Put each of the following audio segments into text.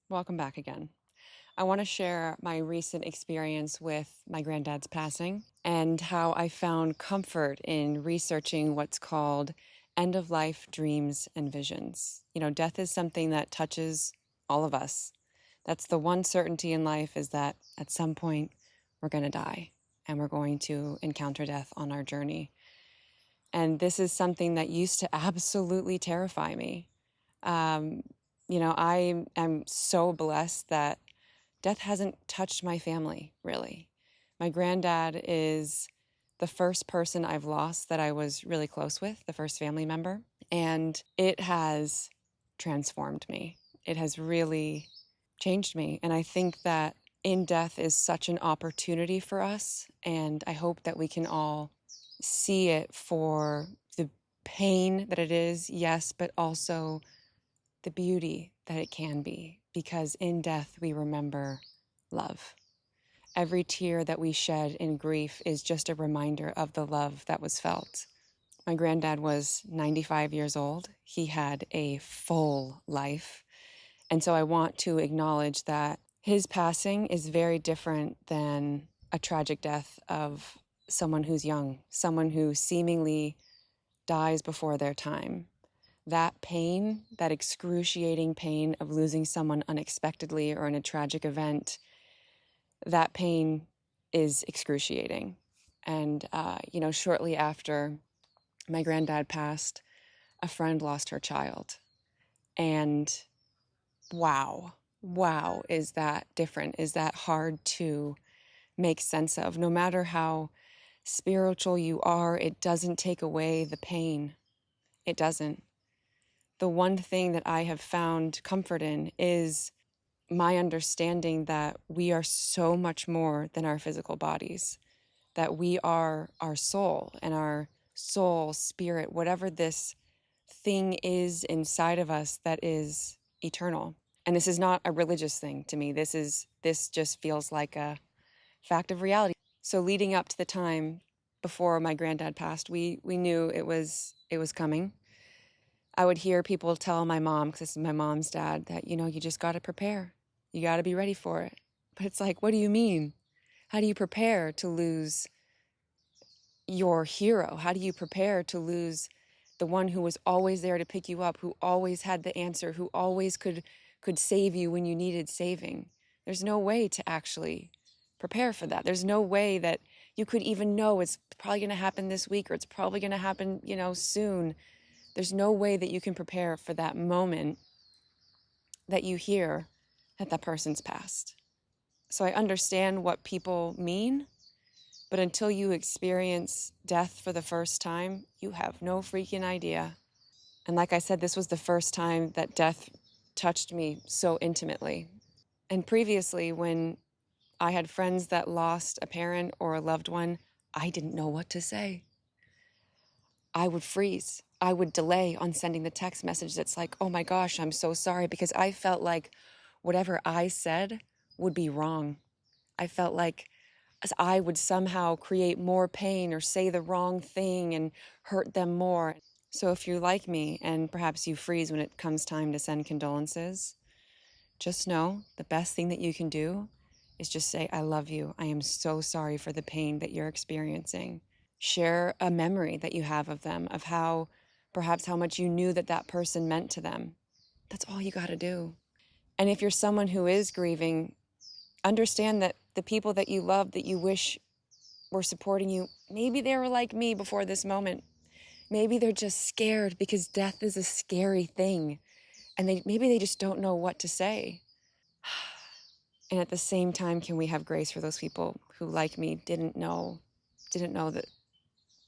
Welcome back again. I want to share my recent experience with my granddad's passing and how I found comfort in researching what's called end of life dreams and visions. Death is something that touches all of us. That's the one certainty in life, is that at some point we're going to die and we're going to encounter death on our journey. And this is something that used to absolutely terrify me. I am so blessed that death hasn't touched my family, really. My granddad is the first person I've lost that I was really close with, the first family member. And it has transformed me. It has really changed me. And I think that in death is such an opportunity for us. And I hope that we can all see it for the pain that it is, yes, but also the beauty that it can be, because in death we remember love. Every tear that we shed in grief is just a reminder of the love that was felt. My granddad was 95 years old. He had a full life. And so I want to acknowledge that his passing is very different than a tragic death of someone who's young, someone who seemingly dies before their time. That pain, that excruciating pain of losing someone unexpectedly or in a tragic event, that pain is excruciating. And, shortly after my granddad passed, a friend lost her child. And wow, is that different? Is that hard to make sense of? No matter how spiritual you are, it doesn't take away the pain. It doesn't. The one thing that I have found comfort in is my understanding that we are so much more than our physical bodies, that we are our soul, and our soul, spirit, whatever this thing is inside of us that is eternal. And this is not a religious thing to me. This just feels like a fact of reality. So leading up to the time before my granddad passed, we knew it was coming. I would hear people tell my mom, because this is my mom's dad, that, you just got to prepare. You got to be ready for it. But it's like, what do you mean? How do you prepare to lose your hero? How do you prepare to lose the one who was always there to pick you up, who always had the answer, who always could save you when you needed saving? There's no way to actually prepare for that. There's no way that you could even know it's probably going to happen this week, or it's probably going to happen, soon. There's no way that you can prepare for that moment that you hear that that person's passed. So I understand what people mean, but until you experience death for the first time, you have no freaking idea. And like I said, this was the first time that death touched me so intimately. And previously, when I had friends that lost a parent or a loved one, I didn't know what to say. I would freeze. I would delay on sending the text message that's like, oh my gosh, I'm so sorry, because I felt like whatever I said would be wrong. I felt like I would somehow create more pain or say the wrong thing and hurt them more. So if you're like me and perhaps you freeze when it comes time to send condolences, just know the best thing that you can do is just say, I love you. I am so sorry for the pain that you're experiencing. Share a memory that you have of them, of perhaps how much you knew that that person meant to them. That's all you got to do. And if you're someone who is grieving, understand that the people that you love, that you wish were supporting you, maybe they were like me before this moment. Maybe they're just scared, because death is a scary thing. And maybe they just don't know what to say. And at the same time, can we have grace for those people who, like me, didn't know that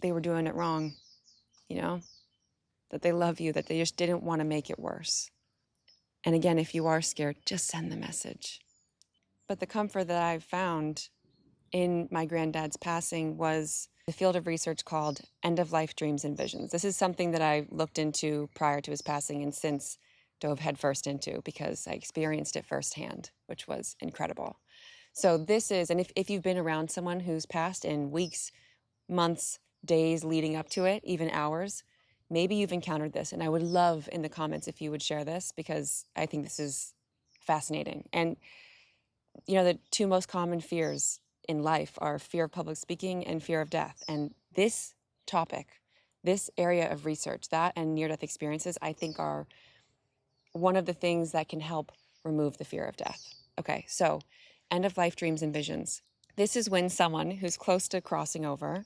they were doing it wrong, that they love you, that they just didn't want to make it worse. And again, if you are scared, just send the message. But the comfort that I've found in my granddad's passing was the field of research called end-of-life dreams and visions. This is something that I looked into prior to his passing and since dove headfirst into, because I experienced it firsthand, which was incredible. So this is, and if you've been around someone who's passed in weeks, months, days leading up to it, even hours, maybe you've encountered this. And I would love in the comments if you would share this, because I think this is fascinating. And, you know, the two most common fears in life are fear of public speaking and fear of death. And this topic, this area of research, that and near-death experiences, I think are one of the things that can help remove the fear of death. Okay, so end-of-life dreams and visions. This is when someone who's close to crossing over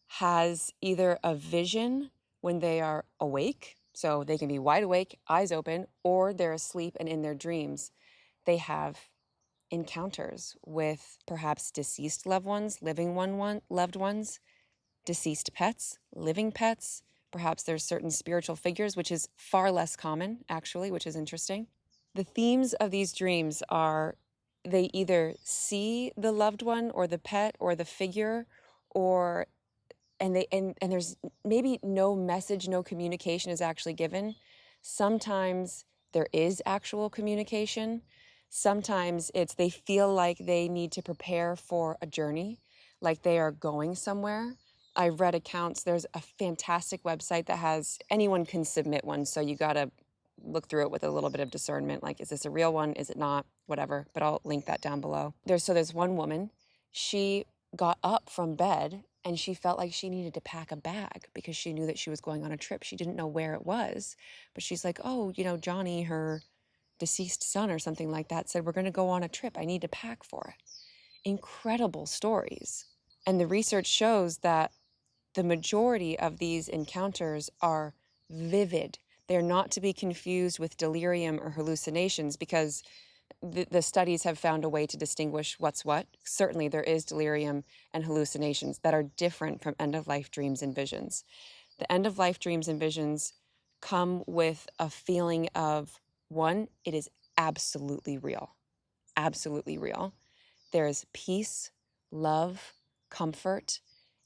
has either a vision when they are awake, so they can be wide awake, eyes open, or they're asleep and in their dreams, they have encounters with perhaps deceased loved ones, loved ones, deceased pets, living pets. Perhaps there's certain spiritual figures, which is far less common, actually, which is interesting. The themes of these dreams are they either see the loved one or the pet or the figure, or and there's maybe no message, no communication is actually given. Sometimes there is actual communication. Sometimes it's they feel like they need to prepare for a journey, like they are going somewhere. I've read accounts. There's a fantastic website that has, anyone can submit one, so you got to look through it with a little bit of discernment, like, is this a real one? Is it not? Whatever, but I'll link that down below. There's one woman, she got up from bed and she felt like she needed to pack a bag because she knew that she was going on a trip. She didn't know where it was, but she's like, oh, you know, Johnny, her deceased son or something like that, said, we're going to go on a trip. I need to pack for it. Incredible stories. And the research shows that the majority of these encounters are vivid. They're not to be confused with delirium or hallucinations, because the studies have found a way to distinguish what's what. Certainly there is delirium and hallucinations that are different from end-of-life dreams and visions. The end-of-life dreams and visions come with a feeling of, one, it is absolutely real. Absolutely real. There is peace, love, comfort,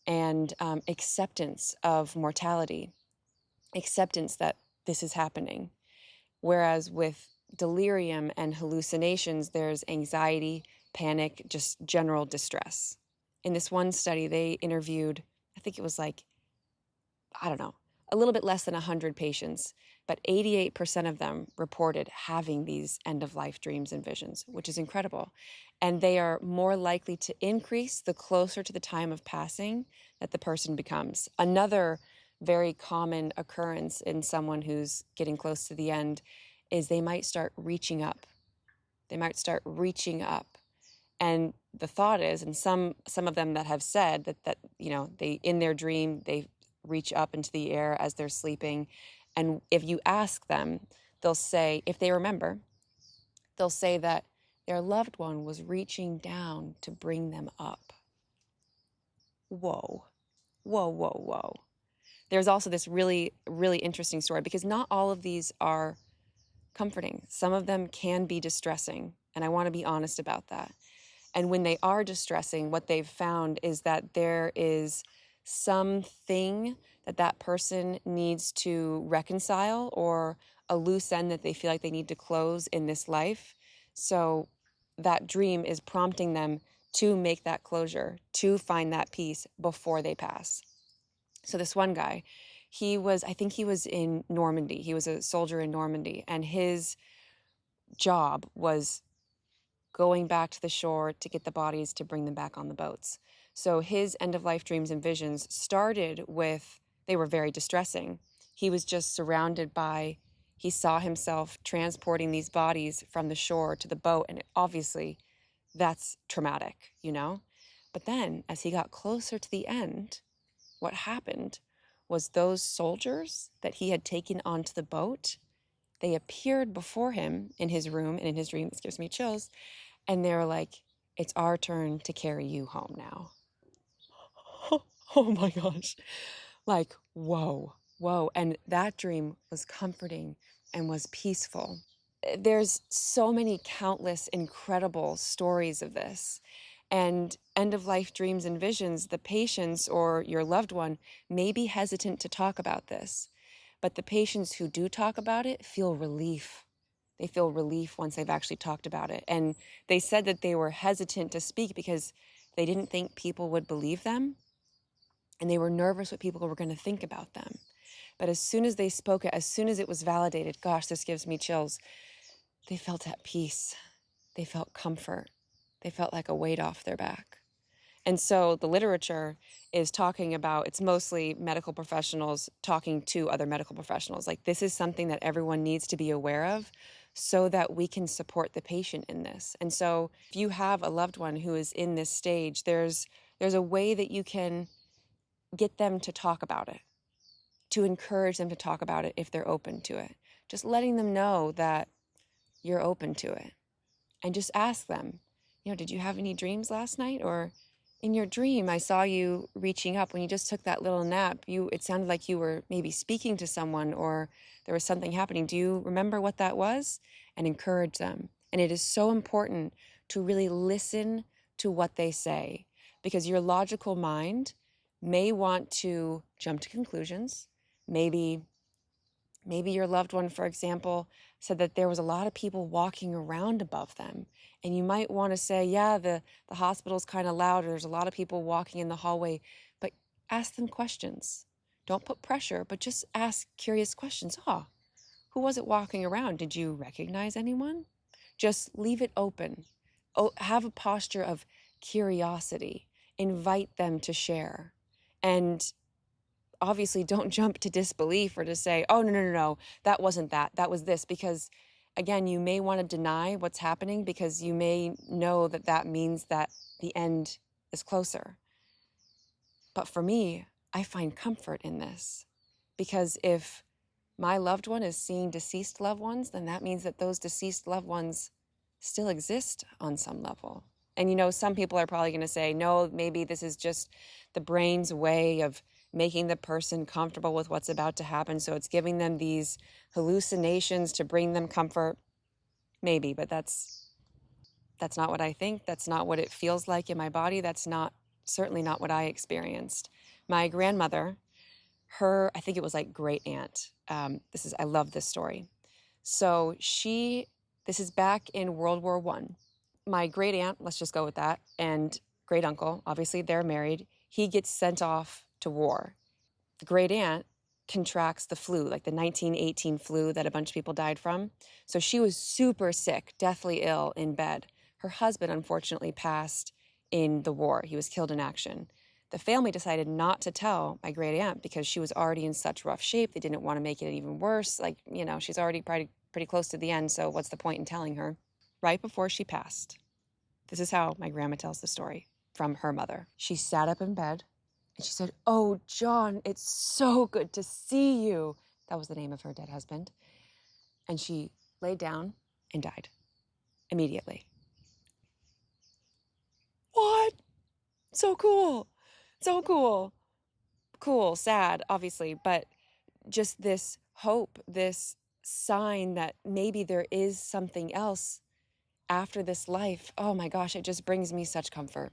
and acceptance of mortality, acceptance that this is happening. Whereas with delirium and hallucinations, there's anxiety, panic, just general distress. In this one study, they interviewed, I think it was like, I don't know, a little bit less than 100 patients, but 88% of them reported having these end-of-life dreams and visions, which is incredible. And they are more likely to increase the closer to the time of passing that the person becomes. Another very common occurrence in someone who's getting close to the end is they might start reaching up. They might start reaching up. And the thought is, and some of them that have said that you know, they, in their dream, they reach up into the air as they're sleeping. And if you ask them, they'll say, if they remember, they'll say that their loved one was reaching down to bring them up. Whoa, whoa, whoa, whoa. There's also this really, really interesting story, because not all of these are comforting. Some of them can be distressing, and I want to be honest about that. And when they are distressing, what they've found is that there is something that that person needs to reconcile, or a loose end that they feel like they need to close in this life. So that dream is prompting them to make that closure, to find that peace before they pass. So this one guy, I think he was in Normandy. He was a soldier in Normandy, and his job was going back to the shore to get the bodies to bring them back on the boats. So his end-of-life dreams and visions started with, they were very distressing. He was just surrounded by, he saw himself transporting these bodies from the shore to the boat, and obviously that's traumatic, you know? But then as he got closer to the end, what happened was those soldiers that he had taken onto the boat, they appeared before him in his room and in his dream. This gives me chills. And they're like, it's our turn to carry you home now. Oh my gosh. Like, whoa, whoa. And that dream was comforting and was peaceful. There's so many countless incredible stories of this. And end-of-life dreams and visions, the patients or your loved one may be hesitant to talk about this, but the patients who do talk about it feel relief. They feel relief once they've actually talked about it. And they said that they were hesitant to speak because they didn't think people would believe them, and they were nervous what people were going to think about them. But as soon as they spoke it, as soon as it was validated, gosh, this gives me chills. they felt at peace. They felt comfort. They felt like a weight off their back. And so the literature is talking about, it's mostly medical professionals talking to other medical professionals. Like, this is something that everyone needs to be aware of so that we can support the patient in this. And so if you have a loved one who is in this stage, there's a way that you can get them to talk about it, to encourage them to talk about it if they're open to it. Just letting them know that you're open to it. And just ask them, did you have any dreams last night? Or in your dream, I saw you reaching up when you just took that little nap. It sounded like you were maybe speaking to someone, or there was something happening. Do you remember what that was? And encourage them. And it is so important to really listen to what they say, because your logical mind may want to jump to conclusions. Maybe your loved one, for example, said that there was a lot of people walking around above them. And you might want to say, yeah, the hospital's kind of loud, or there's a lot of people walking in the hallway. But ask them questions. Don't put pressure, but just ask curious questions. Who was it walking around? Did you recognize anyone? Just leave it open. Have a posture of curiosity. Invite them to share. And obviously don't jump to disbelief or to say, oh, no, that wasn't that was this, because again, you may want to deny what's happening because you may know that means that the end is closer. But for me, I find comfort in this, because if my loved one is seeing deceased loved ones, then that means that those deceased loved ones still exist on some level. And some people are probably going to say, no, maybe this is just the brain's way of making the person comfortable with what's about to happen. So it's giving them these hallucinations to bring them comfort. Maybe, but that's not what I think. That's not what it feels like in my body. That's certainly not what I experienced. My grandmother, I think it was like great aunt. I love this story. So this is back in World War I. My great aunt, let's just go with that, and great uncle, obviously they're married. He gets sent off to war. The great aunt contracts the flu, like the 1918 flu that a bunch of people died from. So she was super sick, deathly ill in bed. Her husband, unfortunately, passed in the war. He was killed in action. The family decided not to tell my great aunt because she was already in such rough shape. They didn't want to make it even worse. She's already pretty close to the end, so what's the point in telling her? Right before she passed, this is how my grandma tells the story from her mother. She sat up in bed and she said, "Oh, John, it's so good to see you." That was the name of her dead husband. And she laid down and died immediately. What? So cool. So cool. Cool, sad, obviously, but just this hope, this sign that maybe there is something else after this life. Oh my gosh, it just brings me such comfort.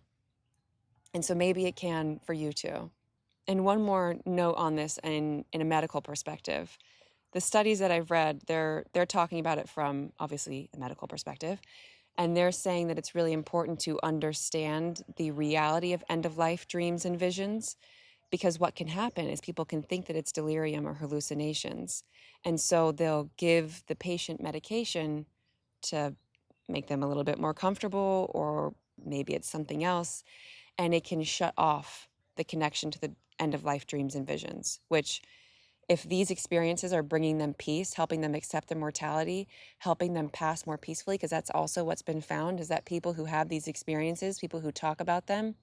And so maybe it can for you too. And one more note on this in a medical perspective. The studies that I've read, they're talking about it from obviously a medical perspective. And they're saying that it's really important to understand the reality of end-of-life dreams and visions, because what can happen is people can think that it's delirium or hallucinations. And so they'll give the patient medication to make them a little bit more comfortable, or maybe it's something else, and it can shut off the connection to the end-of-life dreams and visions, which, if these experiences are bringing them peace, helping them accept their mortality, helping them pass more peacefully, because that's also what's been found, is that people who have these experiences, people who talk about them,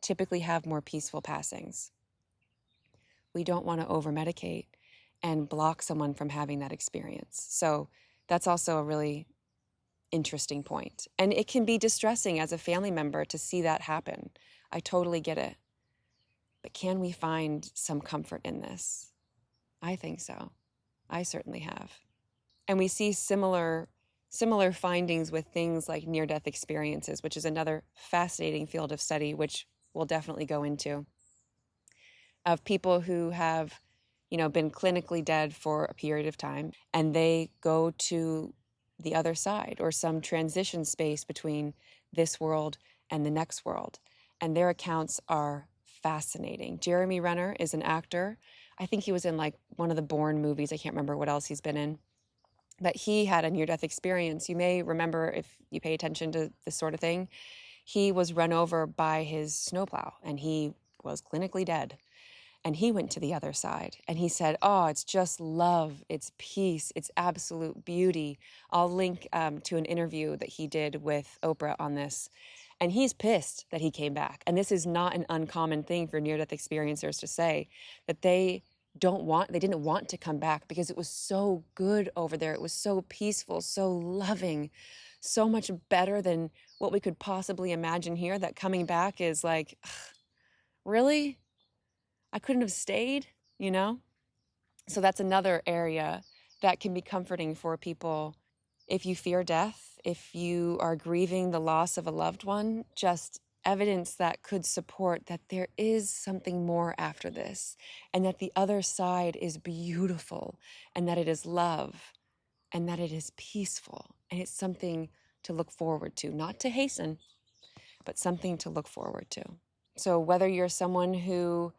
typically have more peaceful passings. We don't want to over-medicate and block someone from having that experience. So that's also a really interesting point. And it can be distressing as a family member to see that happen. I totally get it. But can we find some comfort in this? I think so. I certainly have. And we see similar findings with things like near-death experiences, which is another fascinating field of study, which we'll definitely go into, of people who have, been clinically dead for a period of time, and they go to the other side or some transition space between this world and the next world. And their accounts are fascinating. Jeremy Renner is an actor. I think he was in like one of the Bourne movies. I can't remember what else he's been in. But he had a near-death experience. You may remember, if you pay attention to this sort of thing, he was run over by his snowplow and he was clinically dead. And he went to the other side and he said, oh, it's just love, it's peace, it's absolute beauty. I'll link to an interview that he did with Oprah on this. And he's pissed that he came back. And this is not an uncommon thing for near-death experiencers to say, that they didn't want to come back because it was so good over there. It was so peaceful, so loving, so much better than what we could possibly imagine here, that coming back is like, really? I couldn't have stayed, you know? So that's another area that can be comforting for people. If you fear death, if you are grieving the loss of a loved one, just evidence that could support that there is something more after this, and that the other side is beautiful, and that it is love, and that it is peaceful, and it's something to look forward to, not to hasten, but something to look forward to. So whether you're someone who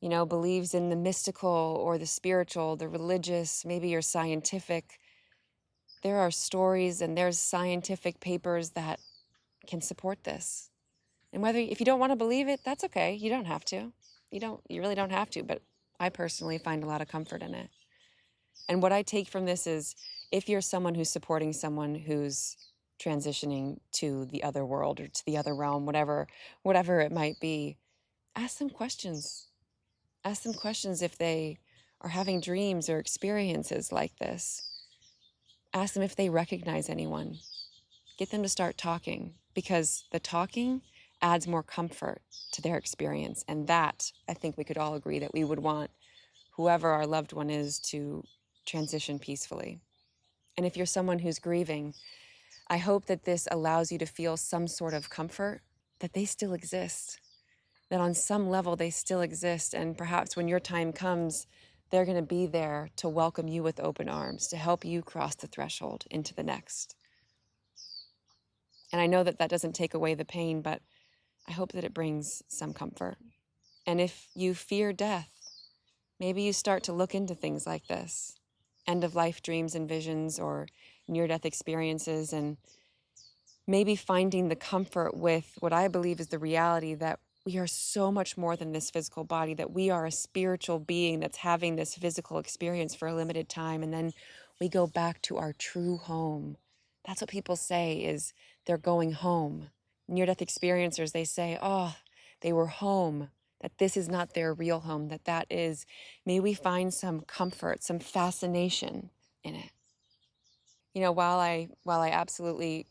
believes in the mystical or the spiritual, the religious, maybe you're scientific, there are stories and there's scientific papers that can support this. And if you don't want to believe it, that's okay. You don't have to. You really don't have to, but I personally find a lot of comfort in it. And what I take from this is, if you're someone who's supporting someone who's transitioning to the other world or to the other realm, whatever it might be, ask them questions. Ask them questions if they are having dreams or experiences like this. Ask them if they recognize anyone. Get them to start talking, because the talking adds more comfort to their experience. And that, I think we could all agree that we would want whoever our loved one is to transition peacefully. And if you're someone who's grieving, I hope that this allows you to feel some sort of comfort that they still exist, that on some level they still exist. And perhaps when your time comes, they're going to be there to welcome you with open arms, to help you cross the threshold into the next. And I know that doesn't take away the pain, but I hope that it brings some comfort. And if you fear death, maybe you start to look into things like this, end-of-life dreams and visions, or near-death experiences, and maybe finding the comfort with what I believe is the reality that we are so much more than this physical body, that we are a spiritual being that's having this physical experience for a limited time, and then we go back to our true home. That's what people say, is they're going home. Near-death experiencers, they say, oh, they were home, that this is not their real home, that is, may we find some comfort, some fascination in it. While I absolutely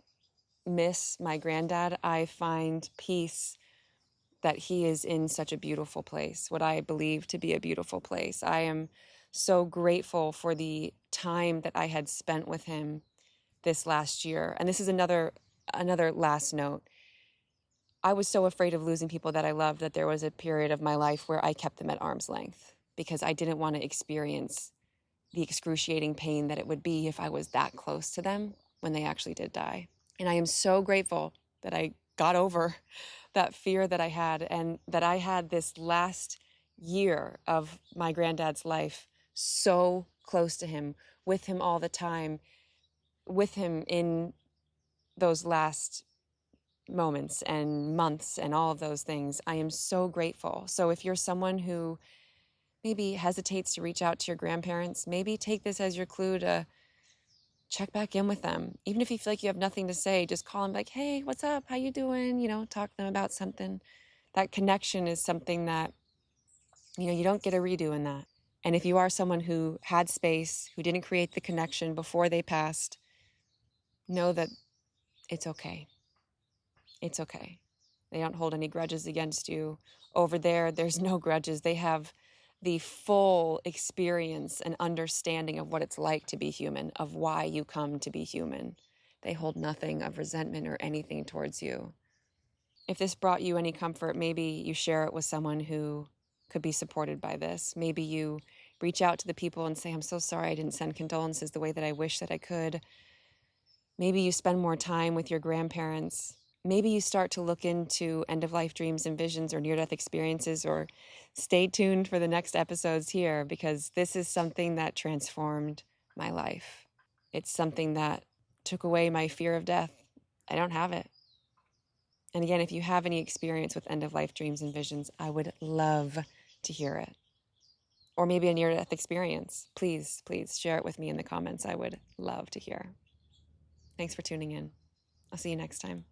miss my granddad, I find peace that he is in such a beautiful place, what I believe to be a beautiful place. I am so grateful for the time that I had spent with him this last year. And this is another last note. I was so afraid of losing people that I loved that there was a period of my life where I kept them at arm's length, because I didn't want to experience the excruciating pain that it would be if I was that close to them when they actually did die. And I am so grateful that I got over that fear that I had, and that I had this last year of my granddad's life so close to him, with him all the time, with him in those last moments and months and all of those things. I am so grateful. So if you're someone who maybe hesitates to reach out to your grandparents, maybe take this as your clue to check back in with them. Even if you feel like you have nothing to say, just call them like, hey, what's up? How you doing? Talk to them about something. That connection is something that, you don't get a redo in that. And if you are someone who had space, who didn't create the connection before they passed, know that it's okay. It's okay. They don't hold any grudges against you. Over there, there's no grudges. They have the full experience and understanding of what it's like to be human, of why you come to be human. They hold nothing of resentment or anything towards you. If this brought you any comfort, maybe you share it with someone who could be supported by this. Maybe you reach out to the people and say, I'm so sorry I didn't send condolences the way that I wish that I could. Maybe you spend more time with your grandparents. Maybe you start to look into end-of-life dreams and visions or near-death experiences, or stay tuned for the next episodes here, because this is something that transformed my life. It's something that took away my fear of death. I don't have it. And again, if you have any experience with end-of-life dreams and visions, I would love to hear it. Or maybe a near-death experience. Please, please share it with me in the comments. I would love to hear. Thanks for tuning in. I'll see you next time.